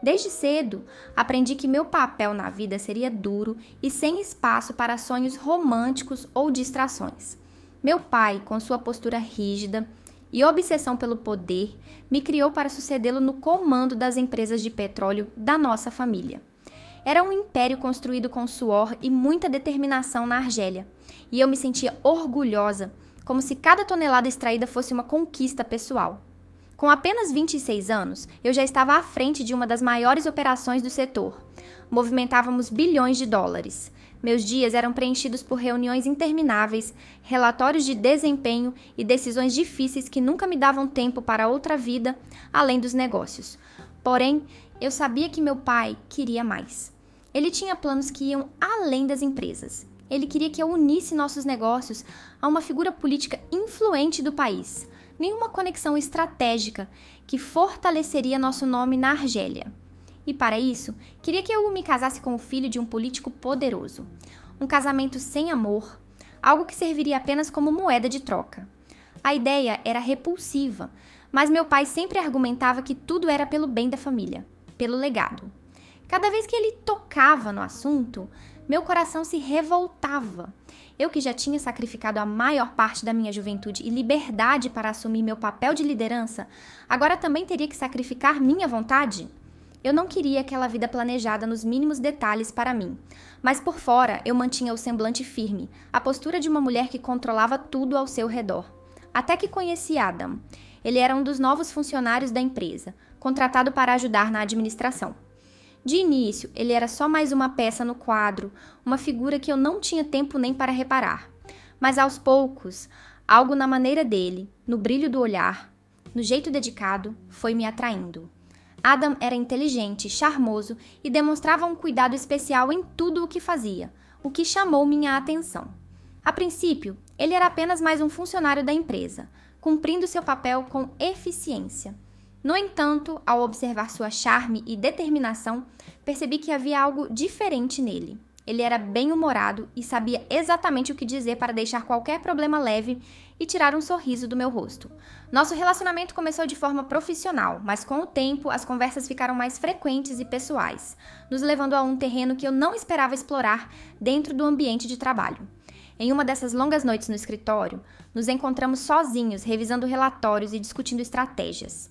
Desde cedo, aprendi que meu papel na vida seria duro e sem espaço para sonhos românticos ou distrações. Meu pai, com sua postura rígida e obsessão pelo poder, me criou para sucedê-lo no comando das empresas de petróleo da nossa família. Era um império construído com suor e muita determinação na Argélia, e eu me sentia orgulhosa, como se cada tonelada extraída fosse uma conquista pessoal. Com apenas 26 anos, eu já estava à frente de uma das maiores operações do setor. Movimentávamos bilhões de dólares. Meus dias eram preenchidos por reuniões intermináveis, relatórios de desempenho e decisões difíceis que nunca me davam tempo para outra vida além dos negócios. Porém, eu sabia que meu pai queria mais. Ele tinha planos que iam além das empresas. Ele queria que eu unisse nossos negócios a uma figura política influente do país. Nenhuma conexão estratégica que fortaleceria nosso nome na Argélia. E para isso, queria que eu me casasse com o filho de um político poderoso. Um casamento sem amor, algo que serviria apenas como moeda de troca. A ideia era repulsiva, mas meu pai sempre argumentava que tudo era pelo bem da família, pelo legado. Cada vez que ele tocava no assunto, meu coração se revoltava. Eu que já tinha sacrificado a maior parte da minha juventude e liberdade para assumir meu papel de liderança, agora também teria que sacrificar minha vontade? Eu não queria aquela vida planejada nos mínimos detalhes para mim, mas por fora eu mantinha o semblante firme, a postura de uma mulher que controlava tudo ao seu redor. Até que conheci Adam. Ele era um dos novos funcionários da empresa, contratado para ajudar na administração. De início, ele era só mais uma peça no quadro, uma figura que eu não tinha tempo nem para reparar. Mas aos poucos, algo na maneira dele, no brilho do olhar, no jeito dedicado, foi me atraindo. Adam era inteligente, charmoso e demonstrava um cuidado especial em tudo o que fazia, o que chamou minha atenção. A princípio, ele era apenas mais um funcionário da empresa, cumprindo seu papel com eficiência. No entanto, ao observar sua charme e determinação, percebi que havia algo diferente nele. Ele era bem-humorado e sabia exatamente o que dizer para deixar qualquer problema leve e tirar um sorriso do meu rosto. Nosso relacionamento começou de forma profissional, mas com o tempo as conversas ficaram mais frequentes e pessoais, nos levando a um terreno que eu não esperava explorar dentro do ambiente de trabalho. Em uma dessas longas noites no escritório, nos encontramos sozinhos, revisando relatórios e discutindo estratégias.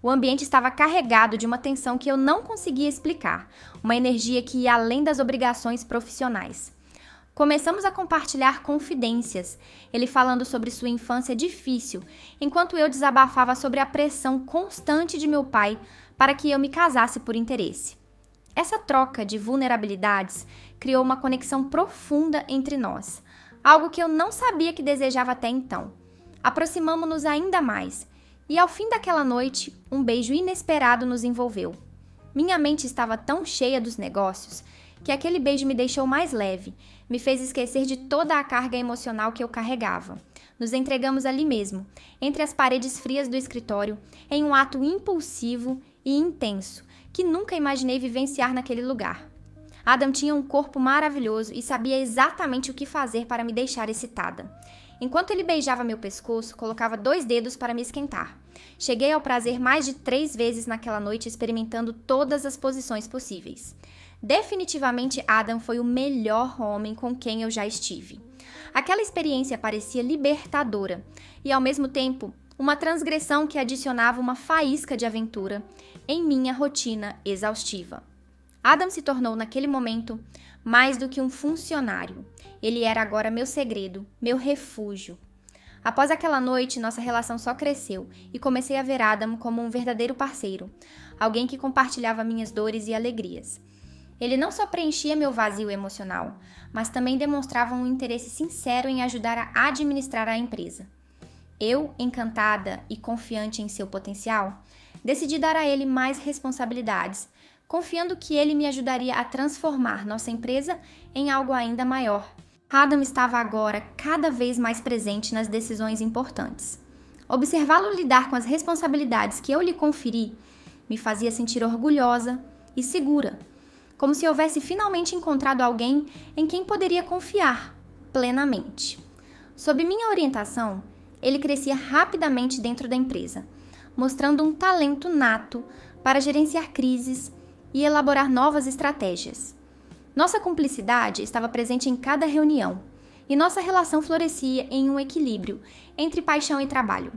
O ambiente estava carregado de uma tensão que eu não conseguia explicar, uma energia que ia além das obrigações profissionais. Começamos a compartilhar confidências, ele falando sobre sua infância difícil, enquanto eu desabafava sobre a pressão constante de meu pai para que eu me casasse por interesse. Essa troca de vulnerabilidades criou uma conexão profunda entre nós, algo que eu não sabia que desejava até então. Aproximamo-nos ainda mais. E ao fim daquela noite, um beijo inesperado nos envolveu. Minha mente estava tão cheia dos negócios que aquele beijo me deixou mais leve, me fez esquecer de toda a carga emocional que eu carregava. Nos entregamos ali mesmo, entre as paredes frias do escritório, em um ato impulsivo e intenso, que nunca imaginei vivenciar naquele lugar. Adam tinha um corpo maravilhoso e sabia exatamente o que fazer para me deixar excitada. Enquanto ele beijava meu pescoço, colocava 2 dedos para me esquentar. Cheguei ao prazer mais de 3 vezes naquela noite, experimentando todas as posições possíveis. Definitivamente, Adam foi o melhor homem com quem eu já estive. Aquela experiência parecia libertadora e, ao mesmo tempo, uma transgressão que adicionava uma faísca de aventura em minha rotina exaustiva. Adam se tornou, naquele momento, mais do que um funcionário. Ele era agora meu segredo, meu refúgio. Após aquela noite, nossa relação só cresceu e comecei a ver Adam como um verdadeiro parceiro, alguém que compartilhava minhas dores e alegrias. Ele não só preenchia meu vazio emocional, mas também demonstrava um interesse sincero em ajudar a administrar a empresa. Eu, encantada e confiante em seu potencial, decidi dar a ele mais responsabilidades, confiando que ele me ajudaria a transformar nossa empresa em algo ainda maior. Adam estava agora cada vez mais presente nas decisões importantes. Observá-lo lidar com as responsabilidades que eu lhe conferi me fazia sentir orgulhosa e segura, como se houvesse finalmente encontrado alguém em quem poderia confiar plenamente. Sob minha orientação, ele crescia rapidamente dentro da empresa, mostrando um talento nato para gerenciar crises e elaborar novas estratégias. Nossa cumplicidade estava presente em cada reunião, e nossa relação florescia em um equilíbrio entre paixão e trabalho.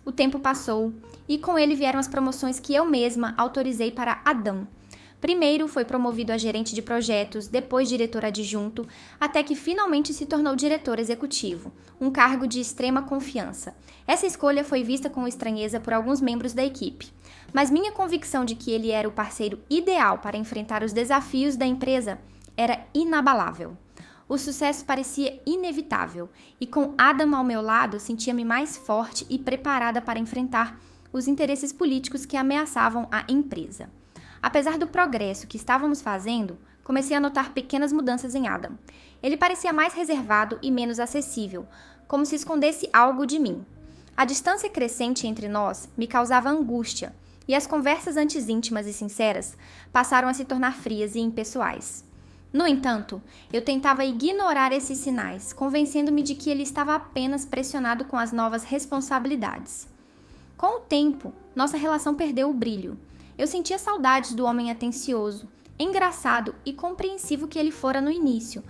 O tempo passou, e com ele vieram as promoções que eu mesma autorizei para Adam. Primeiro foi promovido a gerente de projetos, depois diretor adjunto, até que finalmente se tornou diretor executivo, um cargo de extrema confiança. Essa escolha foi vista com estranheza por alguns membros da equipe, mas minha convicção de que ele era o parceiro ideal para enfrentar os desafios da empresa era inabalável. O sucesso parecia inevitável, e com Adam ao meu lado sentia-me mais forte e preparada para enfrentar os interesses políticos que ameaçavam a empresa. Apesar do progresso que estávamos fazendo, comecei a notar pequenas mudanças em Adam. Ele parecia mais reservado e menos acessível, como se escondesse algo de mim. A distância crescente entre nós me causava angústia, e as conversas antes íntimas e sinceras passaram a se tornar frias e impessoais. No entanto, eu tentava ignorar esses sinais, convencendo-me de que ele estava apenas pressionado com as novas responsabilidades. Com o tempo, nossa relação perdeu o brilho. Eu sentia saudades do homem atencioso, engraçado e compreensivo que ele fora no início,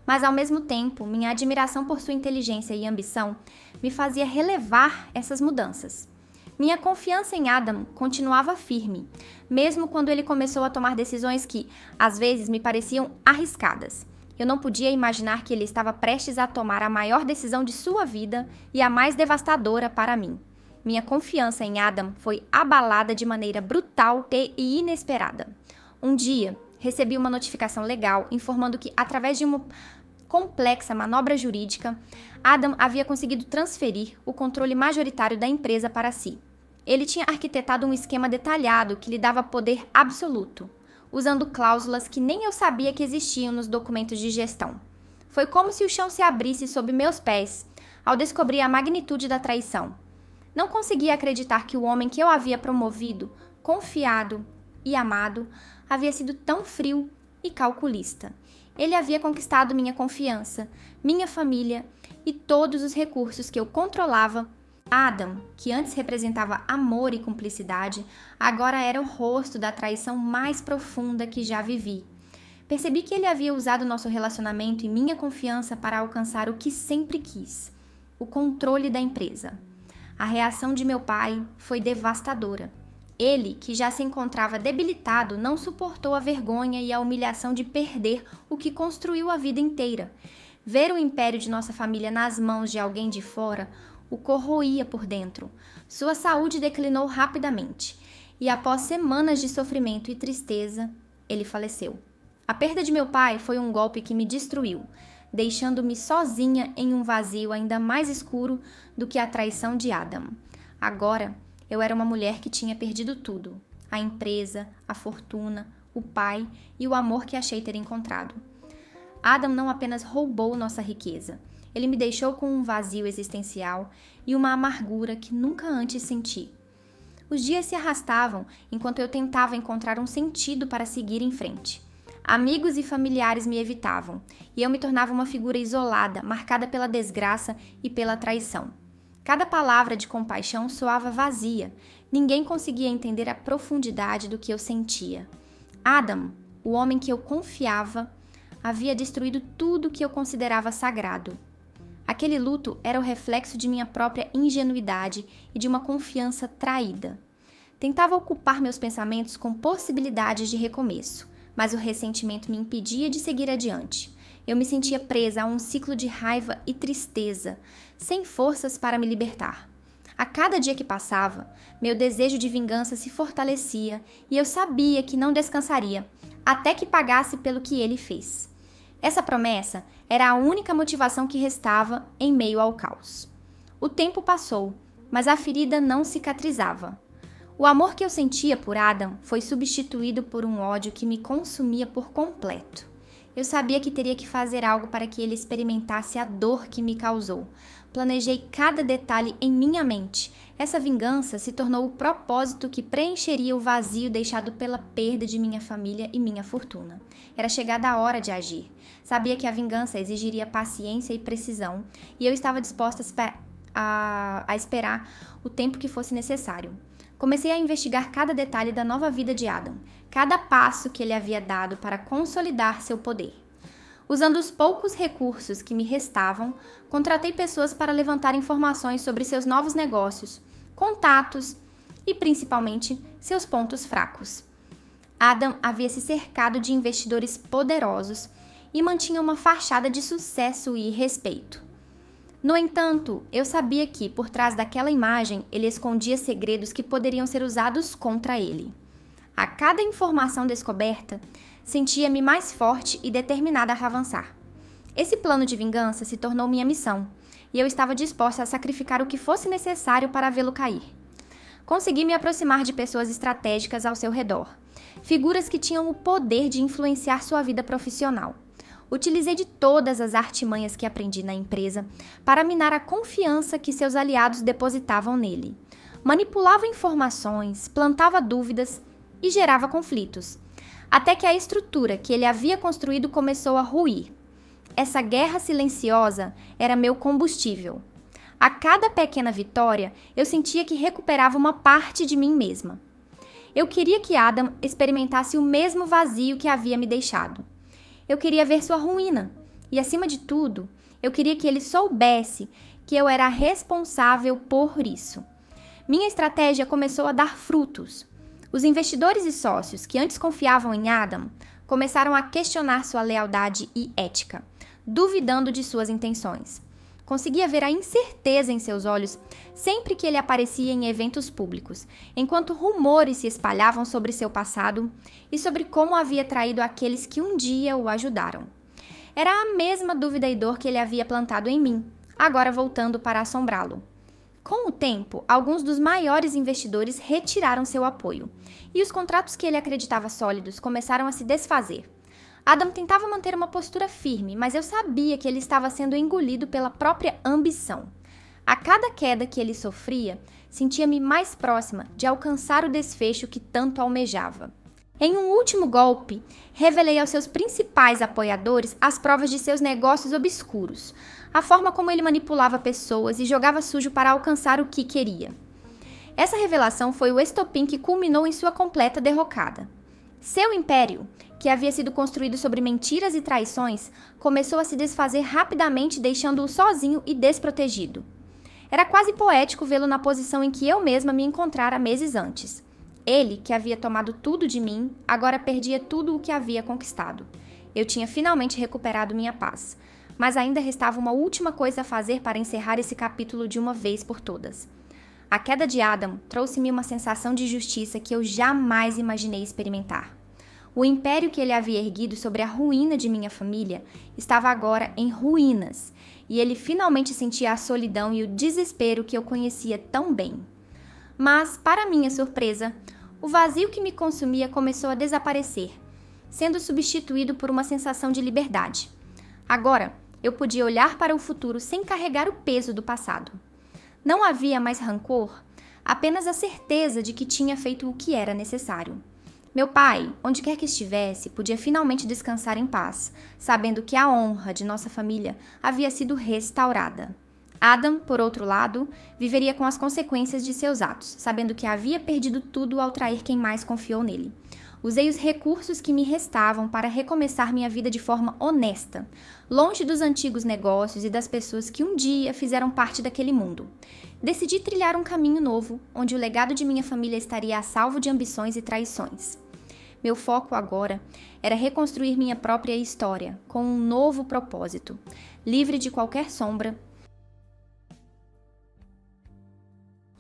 mas ao mesmo tempo, minha admiração por sua inteligência e ambição me fazia relevar essas mudanças. Minha confiança em Adam continuava firme, mesmo quando ele começou a tomar decisões que, às vezes, me pareciam arriscadas. Eu não podia imaginar que ele estava prestes a tomar a maior decisão de sua vida e a mais devastadora para mim. Minha confiança em Adam foi abalada de maneira brutal e inesperada. Um dia, recebi uma notificação legal informando que, através de uma complexa manobra jurídica, Adam havia conseguido transferir o controle majoritário da empresa para si. Ele tinha arquitetado um esquema detalhado que lhe dava poder absoluto, usando cláusulas que nem eu sabia que existiam nos documentos de gestão. Foi como se o chão se abrisse sob meus pés ao descobrir a magnitude da traição. Não conseguia acreditar que o homem que eu havia promovido, confiado e amado, havia sido tão frio e calculista. Ele havia conquistado minha confiança, minha família e todos os recursos que eu controlava. Adam, que antes representava amor e cumplicidade, agora era o rosto da traição mais profunda que já vivi. Percebi que ele havia usado nosso relacionamento e minha confiança para alcançar o que sempre quis: o controle da empresa. A reação de meu pai foi devastadora. Ele, que já se encontrava debilitado, não suportou a vergonha e a humilhação de perder o que construiu a vida inteira. Ver o império de nossa família nas mãos de alguém de fora o corroía por dentro. Sua saúde declinou rapidamente, e após semanas de sofrimento e tristeza, ele faleceu. A perda de meu pai foi um golpe que me destruiu, deixando-me sozinha em um vazio ainda mais escuro do que a traição de Adam. Agora, eu era uma mulher que tinha perdido tudo: a empresa, a fortuna, o pai e o amor que achei ter encontrado. Adam não apenas roubou nossa riqueza, ele me deixou com um vazio existencial e uma amargura que nunca antes senti. Os dias se arrastavam enquanto eu tentava encontrar um sentido para seguir em frente. Amigos e familiares me evitavam, e eu me tornava uma figura isolada, marcada pela desgraça e pela traição. Cada palavra de compaixão soava vazia, ninguém conseguia entender a profundidade do que eu sentia. Adam, o homem que eu confiava, havia destruído tudo que eu considerava sagrado. Aquele luto era o reflexo de minha própria ingenuidade e de uma confiança traída. Tentava ocupar meus pensamentos com possibilidades de recomeço, mas o ressentimento me impedia de seguir adiante. Eu me sentia presa a um ciclo de raiva e tristeza, sem forças para me libertar. A cada dia que passava, meu desejo de vingança se fortalecia e eu sabia que não descansaria, até que pagasse pelo que ele fez. Essa promessa era a única motivação que restava em meio ao caos. O tempo passou, mas a ferida não cicatrizava. O amor que eu sentia por Adam foi substituído por um ódio que me consumia por completo. Eu sabia que teria que fazer algo para que ele experimentasse a dor que me causou. Planejei cada detalhe em minha mente. Essa vingança se tornou o propósito que preencheria o vazio deixado pela perda de minha família e minha fortuna. Era chegada a hora de agir. Sabia que a vingança exigiria paciência e precisão, e eu estava disposta a esperar o tempo que fosse necessário. Comecei a investigar cada detalhe da nova vida de Adam, cada passo que ele havia dado para consolidar seu poder. Usando os poucos recursos que me restavam, contratei pessoas para levantar informações sobre seus novos negócios, contatos e, principalmente, seus pontos fracos. Adam havia se cercado de investidores poderosos e mantinha uma fachada de sucesso e respeito. No entanto, eu sabia que, por trás daquela imagem, ele escondia segredos que poderiam ser usados contra ele. A cada informação descoberta, sentia-me mais forte e determinada a avançar. Esse plano de vingança se tornou minha missão, e eu estava disposta a sacrificar o que fosse necessário para vê-lo cair. Consegui me aproximar de pessoas estratégicas ao seu redor, figuras que tinham o poder de influenciar sua vida profissional. Utilizei de todas as artimanhas que aprendi na empresa para minar a confiança que seus aliados depositavam nele. Manipulava informações, plantava dúvidas e gerava conflitos, até que a estrutura que ele havia construído começou a ruir. Essa guerra silenciosa era meu combustível. A cada pequena vitória, eu sentia que recuperava uma parte de mim mesma. Eu queria que Adam experimentasse o mesmo vazio que havia me deixado. Eu queria ver sua ruína. E, acima de tudo, eu queria que ele soubesse que eu era responsável por isso. Minha estratégia começou a dar frutos. Os investidores e sócios que antes confiavam em Adam começaram a questionar sua lealdade e ética, duvidando de suas intenções. Conseguia ver a incerteza em seus olhos sempre que ele aparecia em eventos públicos, enquanto rumores se espalhavam sobre seu passado e sobre como havia traído aqueles que um dia o ajudaram. Era a mesma dúvida e dor que ele havia plantado em mim, agora voltando para assombrá-lo. Com o tempo, alguns dos maiores investidores retiraram seu apoio, e os contratos que ele acreditava sólidos começaram a se desfazer. Adam tentava manter uma postura firme, mas eu sabia que ele estava sendo engolido pela própria ambição. A cada queda que ele sofria, sentia-me mais próxima de alcançar o desfecho que tanto almejava. Em um último golpe, revelei aos seus principais apoiadores as provas de seus negócios obscuros, a forma como ele manipulava pessoas e jogava sujo para alcançar o que queria. Essa revelação foi o estopim que culminou em sua completa derrocada. Seu império, que havia sido construído sobre mentiras e traições, começou a se desfazer rapidamente, deixando-o sozinho e desprotegido. Era quase poético vê-lo na posição em que eu mesma me encontrara meses antes. Ele, que havia tomado tudo de mim, agora perdia tudo o que havia conquistado. Eu tinha finalmente recuperado minha paz, mas ainda restava uma última coisa a fazer para encerrar esse capítulo de uma vez por todas. A queda de Adam trouxe-me uma sensação de justiça que eu jamais imaginei experimentar. O império que ele havia erguido sobre a ruína de minha família estava agora em ruínas, e ele finalmente sentia a solidão e o desespero que eu conhecia tão bem. Mas, para minha surpresa, o vazio que me consumia começou a desaparecer, sendo substituído por uma sensação de liberdade. Agora, eu podia olhar para o futuro sem carregar o peso do passado. Não havia mais rancor, apenas a certeza de que tinha feito o que era necessário. Meu pai, onde quer que estivesse, podia finalmente descansar em paz, sabendo que a honra de nossa família havia sido restaurada. Adam, por outro lado, viveria com as consequências de seus atos, sabendo que havia perdido tudo ao trair quem mais confiou nele. Usei os recursos que me restavam para recomeçar minha vida de forma honesta, longe dos antigos negócios e das pessoas que um dia fizeram parte daquele mundo. Decidi trilhar um caminho novo, onde o legado de minha família estaria a salvo de ambições e traições. Meu foco agora era reconstruir minha própria história, com um novo propósito, livre de qualquer sombra.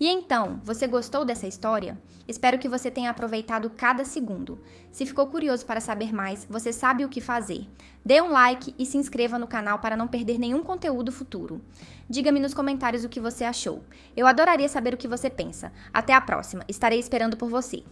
E então, você gostou dessa história? Espero que você tenha aproveitado cada segundo. Se ficou curioso para saber mais, você sabe o que fazer. Dê um like e se inscreva no canal para não perder nenhum conteúdo futuro. Diga-me nos comentários o que você achou. Eu adoraria saber o que você pensa. Até a próxima, estarei esperando por você.